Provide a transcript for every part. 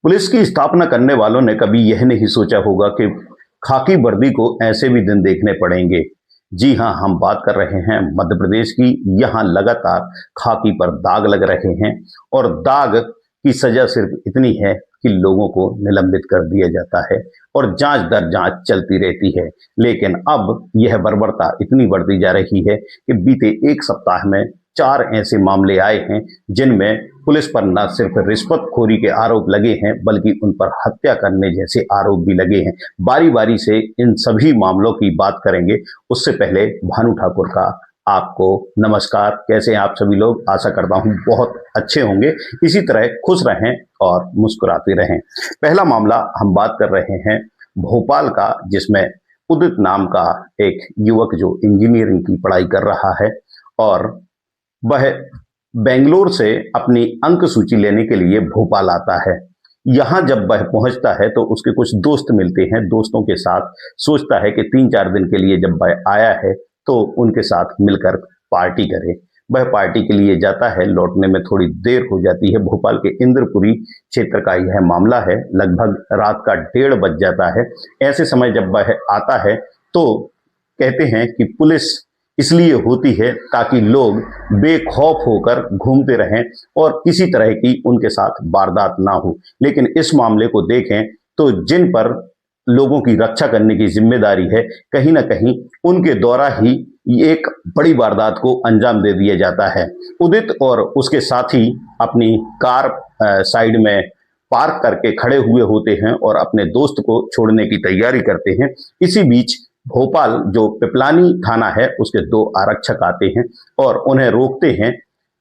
Police की स्थापना करने वालों ने कभी यह नहीं सोचा होगा कि खाकी वर्दी को ऐसे भी दिन देखने पड़ेंगे। जी हाँ, हम बात कर रहे हैं मध्य प्रदेश की। यहाँ लगातार खाकी पर दाग लग रहे हैं और दाग की सजा सिर्फ इतनी है कि लोगों को निलंबित कर दिया जाता है और जांच दर जांच चलती रहती है। लेकिन अब यह बर्बरता इतनी बढ़ती जा रही है कि बीते एक सप्ताह में 4 ऐसे मामले आए हैं जिनमें पुलिस पर न सिर्फ रिश्वतखोरी के आरोप लगे हैं बल्कि उन पर हत्या करने जैसे आरोप भी लगे हैं। बारी बारी से इन सभी मामलों की बात करेंगे। उससे पहले भानु ठाकुर का आपको नमस्कार। कैसे हैं आप सभी लोग? आशा करता हूं बहुत अच्छे होंगे। इसी तरह खुश रहें और मुस्कुराते रहें। पहला मामला हम बात कर रहे हैं भोपाल का, जिसमें उदित नाम का एक युवक जो इंजीनियरिंग की पढ़ाई कर रहा है और वह बेंगलोर से अपनी अंक सूची लेने के लिए भोपाल आता है। यहां जब वह पहुंचता है तो उसके कुछ दोस्त मिलते हैं। दोस्तों के साथ सोचता है कि 3-4 दिन के लिए जब वह आया है तो उनके साथ मिलकर पार्टी करे। वह पार्टी के लिए जाता है, लौटने में थोड़ी देर हो जाती है। भोपाल के इंद्रपुरी क्षेत्र का यह मामला है। लगभग रात का 1:30 बज जाता है। ऐसे समय जब वह आता है तो कहते हैं कि पुलिस इसलिए होती है ताकि लोग बेखौफ होकर घूमते रहें और किसी तरह की उनके साथ वारदात ना हो। लेकिन इस मामले को देखें तो जिन पर लोगों की रक्षा करने की जिम्मेदारी है, कहीं ना कहीं उनके द्वारा ही एक बड़ी वारदात को अंजाम दे दिया जाता है। उदित और उसके साथी अपनी कार साइड में पार्क करके खड़े हुए होते हैं और अपने दोस्त को छोड़ने की तैयारी करते हैं। इसी बीच भोपाल जो पिपलानी थाना है उसके 2 आरक्षक आते हैं और उन्हें रोकते हैं।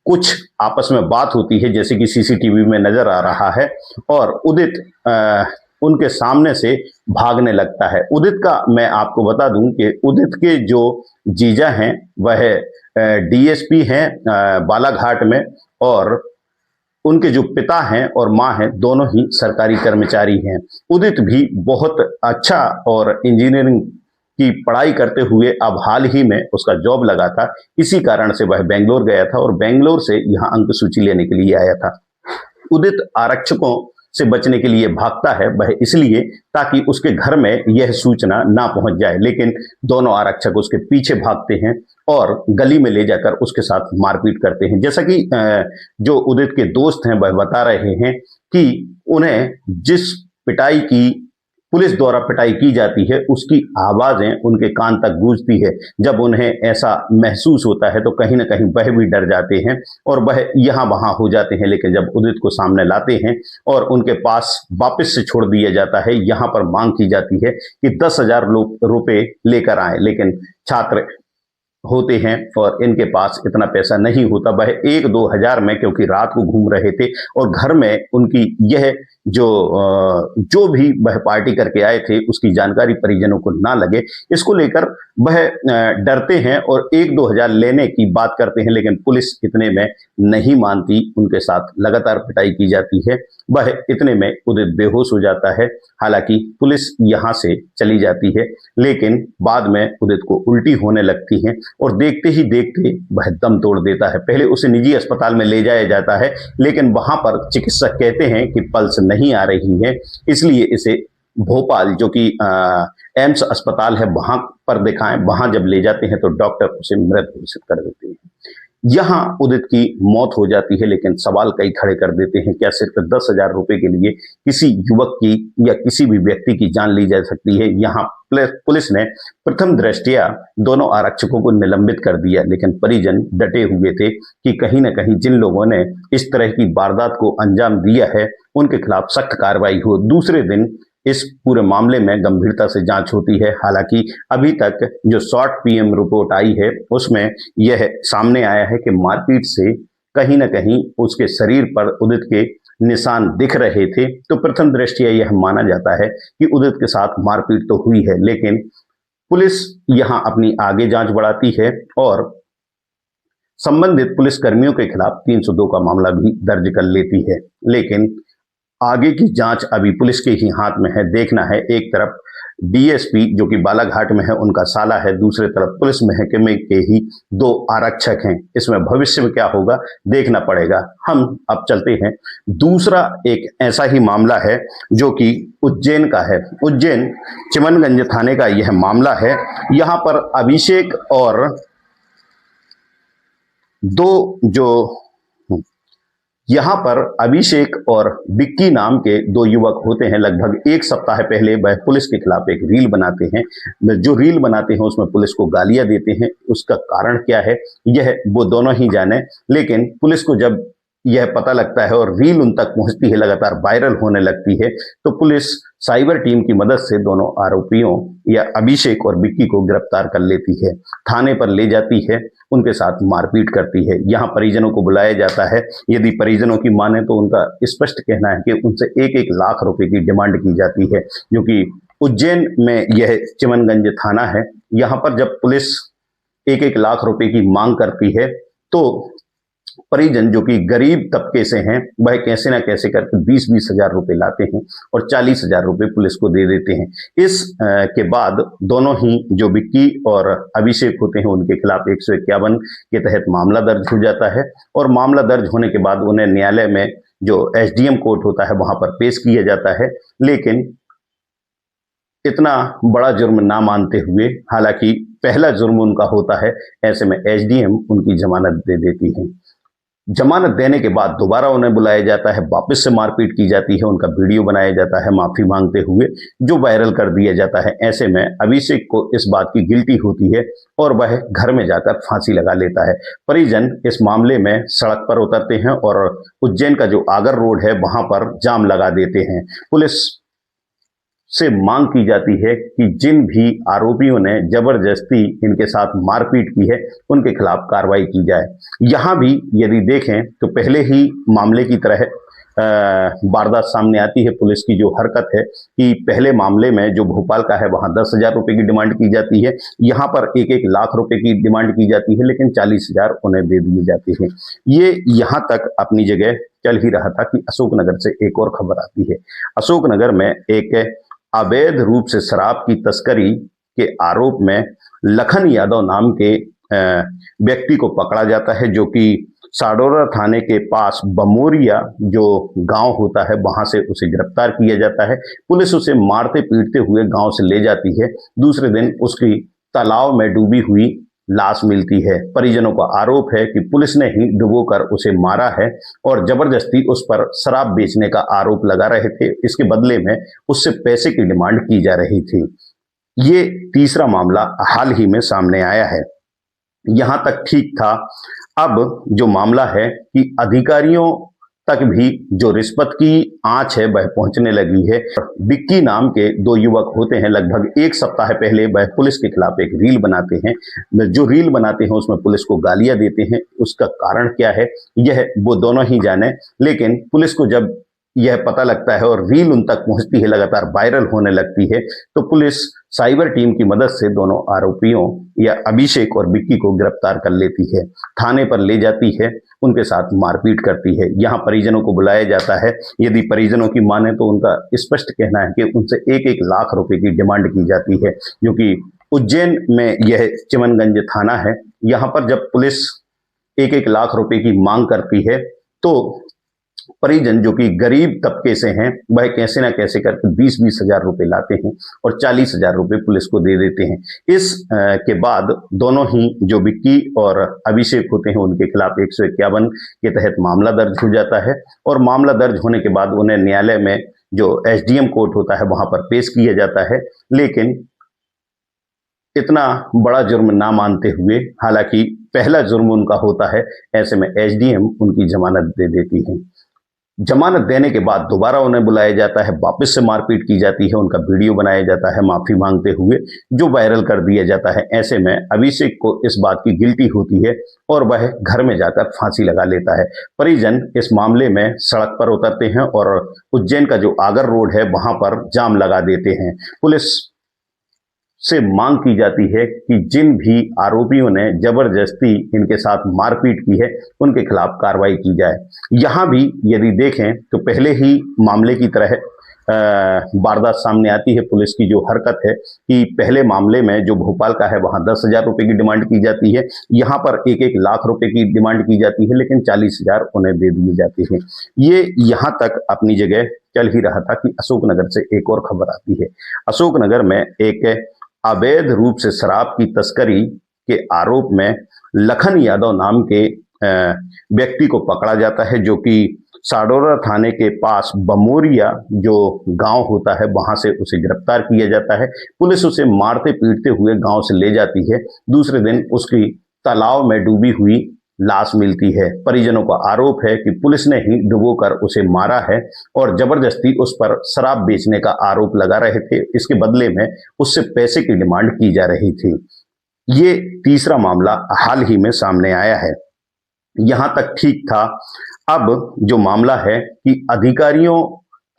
कुछ आपस में बात होती है जैसे कि सीसीटीवी में नजर आ रहा है और उदित उनके सामने से भागने लगता है। उदित का मैं आपको बता दूं कि उदित के जो जीजा हैं वह डीएसपी हैं बालाघाट में और उनके जो पिता हैं और माँ हैं दोनों ही सरकारी कर्मचारी हैं। उदित भी बहुत अच्छा और इंजीनियरिंग की पढ़ाई करते हुए अब हाल ही में उसका जॉब लगा था। इसी कारण से वह बेंगलोर गया था और बेंगलोर से यहाँ अंक सूची लेने के लिए आया था। उदित आरक्षकों से बचने के लिए भागता है, वह इसलिए ताकि उसके घर में यह सूचना ना पहुंच जाए। लेकिन दोनों आरक्षक उसके पीछे भागते हैं और गली में ले जाकर उसके साथ मारपीट करते हैं। जैसा कि जो उदित के दोस्त हैं वह बता रहे हैं कि उन्हें जिस पिटाई की पुलिस द्वारा पिटाई की जाती है उसकी आवाजें उनके कान तक गूंजती है। जब उन्हें ऐसा महसूस होता है तो कहीं ना कहीं वह भी डर जाते हैं और वह यहाँ वहां हो जाते हैं। लेकिन जब उदित को सामने लाते हैं और उनके पास वापस से छोड़ दिया जाता है, यहाँ पर मांग की जाती है कि 10,000 रुपए लेकर आए। लेकिन छात्र होते हैं और इनके पास इतना पैसा नहीं होता। वह 1-2 हजार में, क्योंकि रात को घूम रहे थे और घर में उनकी यह जो भी वह पार्टी करके आए थे उसकी जानकारी परिजनों को ना लगे, इसको लेकर वह डरते हैं और 1-2 हजार लेने की बात करते हैं। लेकिन पुलिस इतने में नहीं मानती, उनके साथ लगातार पिटाई की जाती है। वह इतने में उदित बेहोश हो जाता है। हालांकि पुलिस यहाँ से चली जाती है लेकिन बाद में उदित को उल्टी होने लगती है और देखते ही देखते वह दम तोड़ देता है। पहले उसे निजी अस्पताल में ले जाया जाता है लेकिन वहां पर चिकित्सक कहते हैं कि पल्स नहीं आ रही है, इसलिए इसे भोपाल जो कि एम्स अस्पताल है वहां पर दिखाएं। वहां जब ले जाते हैं तो डॉक्टर उसे मृत घोषित कर देते हैं। यहाँ उदित की मौत हो जाती है। लेकिन सवाल कई खड़े कर देते हैं, क्या सिर्फ 10,000 रुपए के लिए किसी युवक की या किसी भी व्यक्ति की जान ली जा सकती है? यहाँ पुलिस ने प्रथम दृष्टया दोनों आरक्षकों को निलंबित कर दिया, लेकिन परिजन डटे हुए थे कि कहीं ना कहीं जिन लोगों ने इस तरह की वारदात को अंजाम दिया है उनके खिलाफ सख्त कार्रवाई हो। दूसरे दिन इस पूरे मामले में गंभीरता से जांच होती है। हालांकि अभी तक जो शॉर्ट पीएम रिपोर्ट आई है उसमें यह सामने आया है कि मारपीट से कहीं ना कहीं उसके शरीर पर उदित के निशान दिख रहे थे। तो प्रथम दृष्टया यह माना जाता है कि उदित के साथ मारपीट तो हुई है। लेकिन पुलिस यहां अपनी आगे जांच बढ़ाती है और संबंधित पुलिस कर्मियों के खिलाफ 302 का मामला भी दर्ज कर लेती है। लेकिन आगे की जांच अभी पुलिस के ही हाथ में है। देखना है, एक तरफ डीएसपी जो कि बालाघाट में है उनका साला है, दूसरी तरफ पुलिस महकमे के ही 2 आरक्षक हैं। इसमें भविष्य में क्या होगा देखना पड़ेगा। हम अब चलते हैं, दूसरा एक ऐसा ही मामला है जो कि उज्जैन का है। उज्जैन चिमनगंज थाने का यह मामला है। यहाँ पर अभिषेक और यहाँ पर अभिषेक और विक्की नाम के 2 युवक होते हैं। लगभग 1 सप्ताह पहले वह पुलिस के खिलाफ एक रील बनाते हैं। जो रील बनाते हैं उसमें पुलिस को गालियां देते हैं। उसका कारण क्या है यह वो दोनों ही जाने, लेकिन पुलिस को जब यह पता लगता है और रील उन तक पहुंचती है, लगातार वायरल होने लगती है, तो पुलिस साइबर टीम की मदद से दोनों आरोपियों या अभिषेक और विक्की को गिरफ्तार कर लेती है, थाने पर ले जाती है, उनके साथ मारपीट करती है। यहाँ परिजनों को बुलाया जाता है। यदि परिजनों की माने तो उनका स्पष्ट कहना है कि उनसे 1-1 लाख रुपए की डिमांड की जाती है, जो कि उज्जैन में यह चिमनगंज थाना है। यहाँ पर जब पुलिस 1-1 लाख रुपए की मांग करती है तो परिजन जो कि गरीब तबके से हैं वह कैसे ना कैसे करके 20-20 हजार रुपए लाते हैं और 40 हजार रुपए पुलिस को दे देते हैं। इस के बाद दोनों ही जो विक्की और अभिषेक होते हैं उनके खिलाफ 151 के तहत मामला दर्ज हो जाता है और मामला दर्ज होने के बाद उन्हें न्यायालय में जो एसडीएम कोर्ट होता है वहां पर पेश किया जाता है। लेकिन इतना बड़ा जुर्म ना मानते हुए, हालांकि पहला जुर्म उनका होता है, ऐसे में एसडीएम उनकी जमानत दे देती है। जमानत देने के बाद दोबारा उन्हें बुलाया जाता है, वापस से मारपीट की जाती है, उनका वीडियो बनाया जाता है माफी मांगते हुए, जो वायरल कर दिया जाता है। ऐसे में अभिषेक को इस बात की गिल्टी होती है और वह घर में जाकर फांसी लगा लेता है। परिजन इस मामले में सड़क पर उतरते हैं और उज्जैन का जो आगर रोड है वहां पर जाम लगा देते हैं। पुलिस से मांग की जाती है कि जिन भी आरोपियों ने जबरदस्ती इनके साथ मारपीट की है उनके खिलाफ कार्रवाई की जाए। यहाँ भी यदि देखें तो पहले ही मामले की तरह वारदात सामने आती है। पुलिस की जो हरकत है कि पहले मामले में जो भोपाल का है वहां 10,000 रुपए की डिमांड की जाती है, यहाँ पर 1-1 लाख रुपए की डिमांड की जाती है, लेकिन 40,000 उन्हें दे दिए जाते हैं। ये यहाँ तक अपनी जगह चल ही रहा था कि अशोकनगर से एक और खबर आती है। अशोकनगर में एक अवैध रूप से शराब की तस्करी के आरोप में लखन यादव नाम के व्यक्ति को पकड़ा जाता है, जो कि साडोरा थाने के पास बमोरिया जो गांव होता है वहां से उसे गिरफ्तार किया जाता है। पुलिस उसे मारते पीटते हुए गांव से ले जाती है। दूसरे दिन उसकी तालाब में डूबी हुई लाश मिलती है। परिजनों का आरोप है कि पुलिस ने ही डुबोकर उसे मारा है और जबरदस्ती उस पर शराब बेचने का आरोप लगा रहे थे। इसके बदले में उससे पैसे की डिमांड की जा रही थी। ये तीसरा मामला हाल ही में सामने आया है। यहां तक ठीक था। अब जो मामला है कि अधिकारियों तक भी जो रिश्वत की आंच है वह पहुंचने लगी है। विक्की नाम के 2 युवक होते हैं। लगभग 1 सप्ताह पहले वह पुलिस के खिलाफ एक रील बनाते हैं। जो रील बनाते हैं उसमें पुलिस को गालियां देते हैं। उसका कारण क्या है यह वो दोनों ही जाने, लेकिन पुलिस को जब यह पता लगता है और रील उन तक पहुंचती है, लगातार वायरल होने लगती है, तो पुलिस साइबर टीम की मदद से दोनों आरोपियों या अभिषेक और विक्की को गिरफ्तार कर लेती है, थाने पर ले जाती है, उनके साथ मारपीट करती है। यहाँ परिजनों को बुलाया जाता है। यदि परिजनों की माने तो उनका स्पष्ट कहना है कि उनसे 1-1 लाख रुपए की डिमांड की जाती है, जो कि उज्जैन में यह चिमनगंज थाना है। यहाँ पर जब पुलिस 1-1 लाख रुपए की मांग करती है तो परिजन जो कि गरीब तबके से हैं वह कैसे ना कैसे करके 20-20 हजार रुपए लाते हैं और 40,000 रुपए पुलिस को दे देते हैं। इस के बाद दोनों ही जो विक्की और अभिषेक होते हैं उनके खिलाफ 151 के तहत मामला दर्ज हो जाता है और मामला दर्ज होने के बाद उन्हें न्यायालय में जो एसडीएम कोर्ट होता है वहां पर पेश किया जाता है। लेकिन इतना बड़ा जुर्म ना मानते हुए, हालांकि पहला जुर्म उनका होता है, ऐसे में एसडीएम उनकी जमानत दे देती है। जमानत देने के बाद दोबारा उन्हें बुलाया जाता है, वापस से मारपीट की जाती है, उनका वीडियो बनाया जाता है माफी मांगते हुए, जो वायरल कर दिया जाता है। ऐसे में अभिषेक को इस बात की गिल्टी होती है और वह घर में जाकर फांसी लगा लेता है। परिजन इस मामले में सड़क पर उतरते हैं और उज्जैन का जो आगर रोड है वहां पर जाम लगा देते हैं। पुलिस से मांग की जाती है कि जिन भी आरोपियों ने जबरदस्ती इनके साथ मारपीट की है उनके खिलाफ कार्रवाई की जाए। यहाँ भी यदि देखें तो पहले ही मामले की तरह वारदात सामने आती है। पुलिस की जो हरकत है कि पहले मामले में जो भोपाल का है वहां 10,000 रुपए की डिमांड की जाती है, यहाँ पर 1-1 लाख रुपए की डिमांड की जाती है, लेकिन 40,000 उन्हें दे दिए जाते हैं। ये यहाँ तक अपनी जगह चल ही रहा था कि अशोकनगर से एक और खबर आती है। अशोकनगर में एक अवैध रूप से शराब की तस्करी के आरोप में लखन यादव नाम के व्यक्ति को पकड़ा जाता है, जो कि साडोरा थाने के पास बमोरिया जो गांव होता है वहां से उसे गिरफ्तार किया जाता है। पुलिस उसे मारते पीटते हुए गांव से ले जाती है। दूसरे दिन उसकी तालाब में डूबी हुई लाश मिलती है। परिजनों का आरोप है कि पुलिस ने ही डुबोकर उसे मारा है और जबरदस्ती उस पर शराब बेचने का आरोप लगा रहे थे। इसके बदले में उससे पैसे की डिमांड की जा रही थी। ये तीसरा मामला हाल ही में सामने आया है। यहां तक ठीक था। अब जो मामला है कि अधिकारियों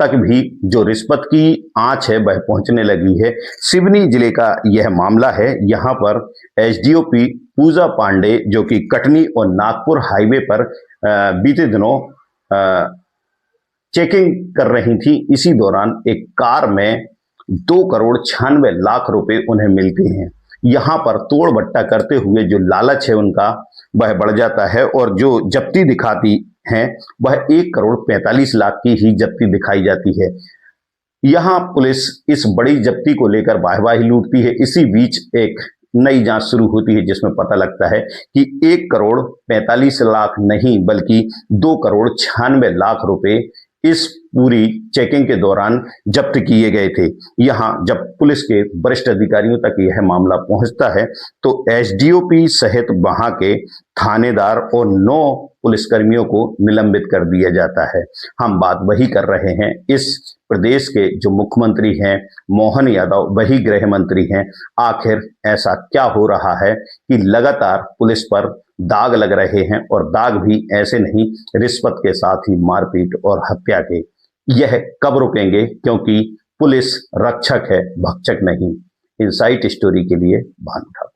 तक भी जो रिश्वत की आंच है वह पहुंचने लगी है। सिवनी जिले का यह मामला है। यहां पर एसडीओपी पूजा पांडे जो कि कटनी और नागपुर हाईवे पर बीते दिनों चेकिंग कर रही थी। इसी दौरान एक कार में 2,96,00,000 रुपए उन्हें मिलते हैं। यहाँ पर तोड़ बट्टा करते हुए जो लालच है उनका वह बढ़ जाता है और जो जब्ती दिखाती है वह 1,45,00,000 की ही जब्ती दिखाई जाती है। यहाँ पुलिस इस बड़ी जब्ती को लेकर वाहवाही लूटती है। इसी बीच एक नई जांच शुरू होती है जिसमें पता लगता है कि 1,45,00,000 नहीं बल्कि 2,96,00,000 रुपए इस पूरी चेकिंग के दौरान जब्त किए गए थे। यहां जब पुलिस के वरिष्ठ अधिकारियों तक यह मामला पहुंचता है तो एसडीओपी सहित वहां के थानेदार और 9 पुलिसकर्मियों को निलंबित कर दिया जाता है। हम बात वही कर रहे हैं। इस प्रदेश के जो मुख्यमंत्री हैं मोहन यादव, वही गृह मंत्री हैं। आखिर ऐसा क्या हो रहा है कि लगातार पुलिस पर दाग लग रहे हैं और दाग भी ऐसे नहीं, रिश्वत के साथ ही मारपीट और हत्या के। यह कब रुकेंगे? क्योंकि पुलिस रक्षक है, भक्षक नहीं। इनसाइट स्टोरी के लिए भानु ठाकुर।